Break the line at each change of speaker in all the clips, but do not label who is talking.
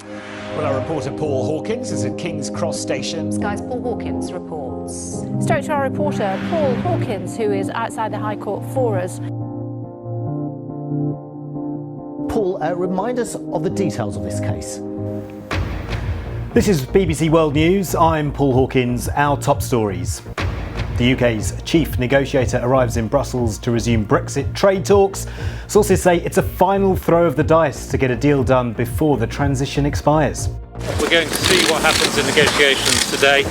Well, our reporter Paul Hawkins is at King's Cross Station.
Sky's Paul Hawkins reports. Straight to our reporter Paul Hawkins, who is outside the High Court for us.
Paul, remind us of the details of this case. This is BBC World News. I'm Paul Hawkins. Our top stories. The UK's chief negotiator arrives in Brussels to resume Brexit trade talks. Sources say it's a final throw of the dice to get a deal done before the transition expires.
We're going to see what happens in negotiations today,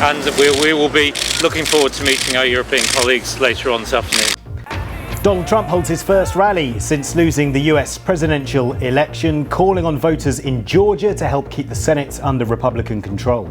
and we will be looking forward to meeting our European colleagues later on this afternoon.
Donald Trump holds his first rally since losing the US presidential election, calling on voters in Georgia to help keep the Senate under Republican control.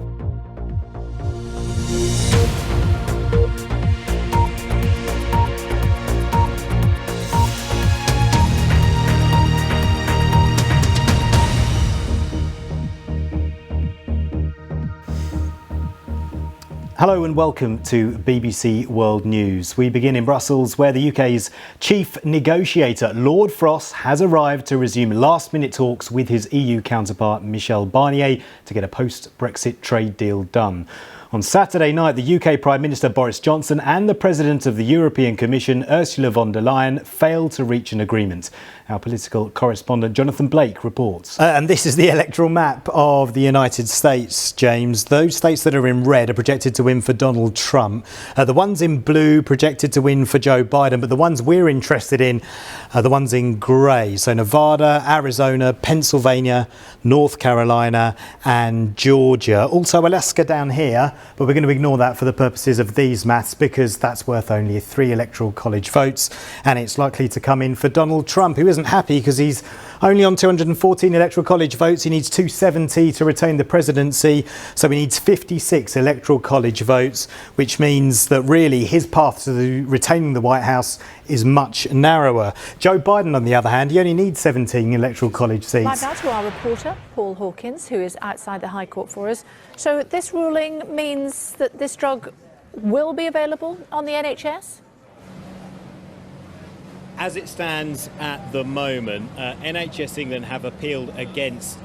Hello and welcome to BBC World News. We begin in Brussels, where the UK's chief negotiator, Lord Frost, has arrived to resume last-minute talks with his EU counterpart, Michel Barnier, to get a post-Brexit trade deal done. On Saturday night, the UK Prime Minister Boris Johnson and the President of the European Commission, Ursula von der Leyen, failed to reach an agreement. Our political correspondent Jonathan Blake reports. And this is the electoral map of the United States, James. Those states that are in red are projected to win for Donald Trump. The ones in blue projected to win for Joe Biden, but the ones we're interested in are the ones in grey. So Nevada, Arizona, Pennsylvania, North Carolina and Georgia. Also Alaska down here, but we're going to ignore that for the purposes of these maths because that's worth only 3 electoral college votes, and it's likely to come in for Donald Trump, who isn't happy because he's only on 214 electoral college votes. He needs 270 to retain the presidency, so he needs 56 electoral college votes, which means that really his path to retaining the White House is much narrower. Joe Biden, on the other hand, he only needs 17 electoral college seats.
Back now to our reporter, Paul Hawkins, who is outside the High Court for us. So this ruling means that this drug will be available on the NHS?
As it stands at the moment, NHS England have appealed against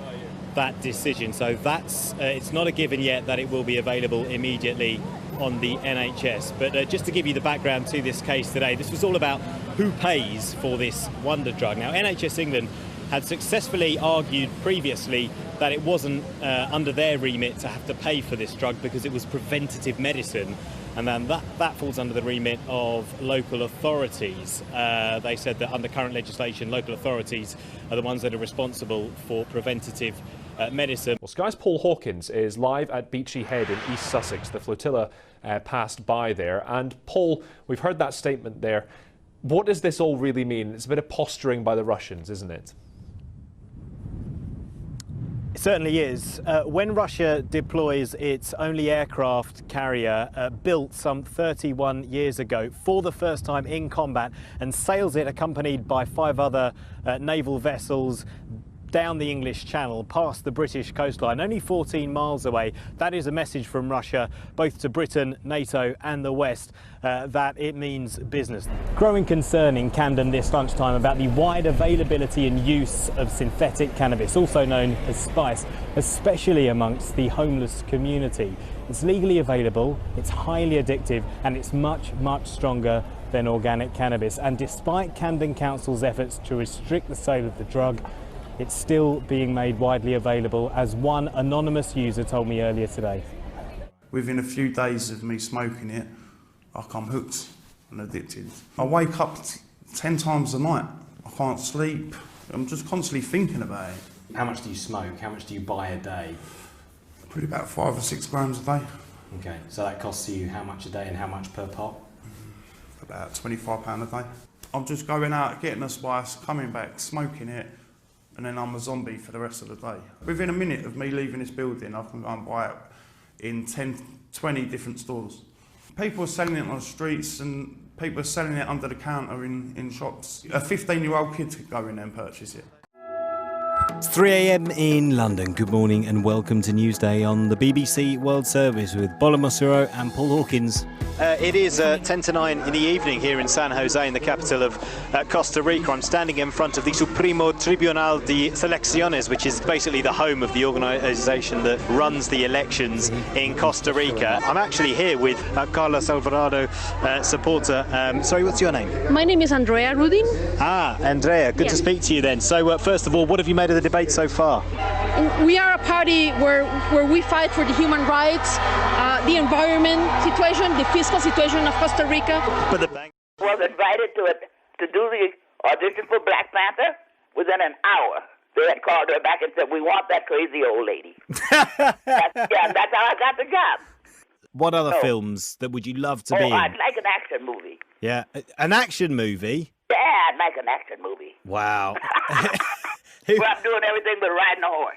that decision. So that's it's not a given yet that it will be available immediately on the NHS. But just to give you the background to this case today, this was all about who pays for this wonder drug. Now, NHS England had successfully argued previously that it wasn't under their remit to have to pay for this drug because it was preventative medicine. And then that falls under the remit of local authorities. They said that under current legislation, local authorities are the ones that are responsible for preventative medicine.
Well, Sky's Paul Hawkins is live at Beachy Head in East Sussex. The flotilla passed by there. And Paul, we've heard that statement there. What does this all really mean? It's a bit of posturing by the Russians, isn't it?
It certainly is. When Russia deploys its only aircraft carrier built some 31 years ago for the first time in combat and sails it accompanied by 5 other naval vessels down the English Channel, past the British coastline, only 14 miles away, that is a message from Russia, both to Britain, NATO and the West, that it means business. Growing concern in Camden this lunchtime about the wide availability and use of synthetic cannabis, also known as spice, especially amongst the homeless community. It's legally available, it's highly addictive, and it's much, much stronger than organic cannabis. And despite Camden Council's efforts to restrict the sale of the drug, it's still being made widely available, as one anonymous user told me earlier today.
Within a few days of me smoking it, I'm hooked and addicted. I wake up 10 times a night. I can't sleep. I'm just constantly thinking about it.
How much do you smoke? How much do you buy a day?
Probably about 5 or 6 grams a day.
Okay, so that costs you how much a day and how much per pot?
About £25 a day. I'm just going out, getting a spice, coming back, smoking it, and then I'm a zombie for the rest of the day. Within a minute of me leaving this building, I can go and buy it in 10, 20 different stores. People are selling it on the streets and people are selling it under the counter in shops. A 15-year-old kid could go in there and purchase it.
It's 3 a.m. in London. Good morning and welcome to Newsday on the BBC World Service with Bola Mosuro and Paul Hawkins. It is 10 to 9 in the evening here in San Jose, in the capital of Costa Rica. I'm standing in front of the Supremo Tribunal de Selecciones, which is basically the home of the organisation that runs the elections in Costa Rica. I'm actually here with Carlos Alvarado, supporter. Sorry, what's your name?
My name is Andrea Rudin.
Ah, Andrea, good to speak to you then. So, first of all, what have you made of the debate so far?
We are a party where we fight for the human rights, the environment situation, the fiscal situation of Costa Rica.
But the bank
was invited to do the audition for Black Panther. Within an hour, they had called her back and said, "We want that crazy old lady." That's how I got the job.
What other films that would you love to be in?
I'd like an action movie.
Yeah, an action movie?
Yeah, I'd like an action movie.
Wow.
Where I'm doing everything but riding a horse.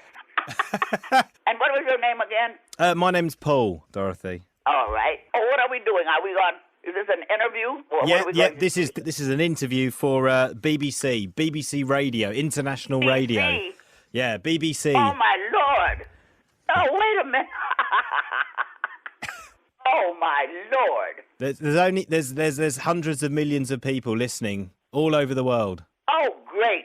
And what was your name again?
My name's Paul, Dorothy.
All right. Oh, what are we doing? Are we on? Is this an interview? Or what are we going to
This is an interview for BBC Radio, International
BBC?
Radio. Yeah, BBC.
Oh my Lord! Oh, wait a minute. Oh my Lord!
There's hundreds of millions of people listening all over the world.
Oh, great.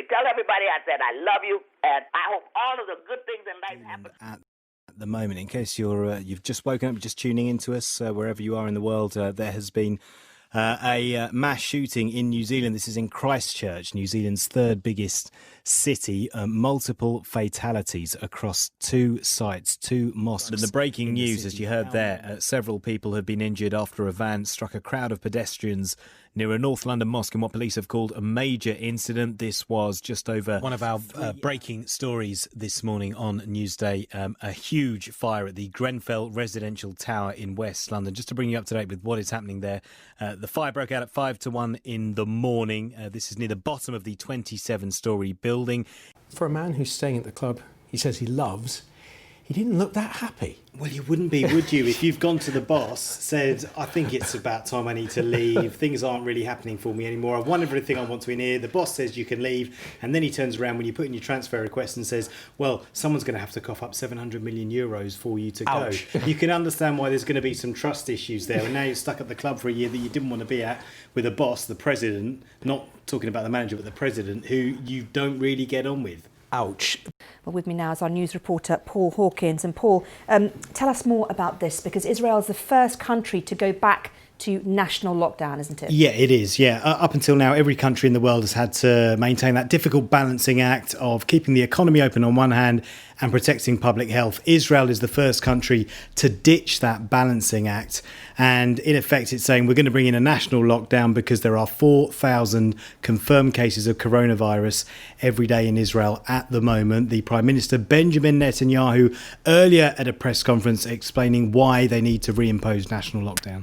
Tell everybody I said I love you, and I hope all of the good things in life happen.
At the moment, in case you've just woken up, just tuning into us, wherever you are in the world, there has been a mass shooting in New Zealand. This is in Christchurch, New Zealand's third biggest city. Multiple fatalities across two sites, two mosques. And the breaking news, as you heard there, several people have been injured after a van struck a crowd of pedestrians near a North London mosque in what police have called a major incident. This was just over one of our breaking stories this morning on Newsday. A huge fire at the Grenfell Residential Tower in West London. Just to bring you up to date with what is happening there, the fire broke out at 5 to 1 in the morning. This is near the bottom of the 27-storey building.
For a man who's staying at the club he says he loves, he didn't look that happy.
Well, you wouldn't be, would you, if you've gone to the boss, said, I think it's about time I need to leave, things aren't really happening for me anymore, I've won everything I want to in here, the boss says you can leave, and then he turns around when you put in your transfer request and says, well, someone's going to have to cough up 700 million euros for you to
Ouch.
go. You can understand why there's going to be some trust issues there, and now you're stuck at the club for a year that you didn't want to be at, with a boss, the president, not talking about the manager, but the president, who you don't really get on with.
Ouch.
Well, with me now is our news reporter, Paul Hawkins. And Paul, tell us more about this, because Israel is the first country to go back to national lockdown, isn't it?
Yeah, it is. Yeah. Up until now, every country in the world has had to maintain that difficult balancing act of keeping the economy open on one hand and protecting public health. Israel is the first country to ditch that balancing act. And in effect, it's saying we're going to bring in a national lockdown because there are 4,000 confirmed cases of coronavirus every day in Israel at the moment. The Prime Minister, Benjamin Netanyahu, earlier at a press conference explaining why they need to reimpose national lockdown.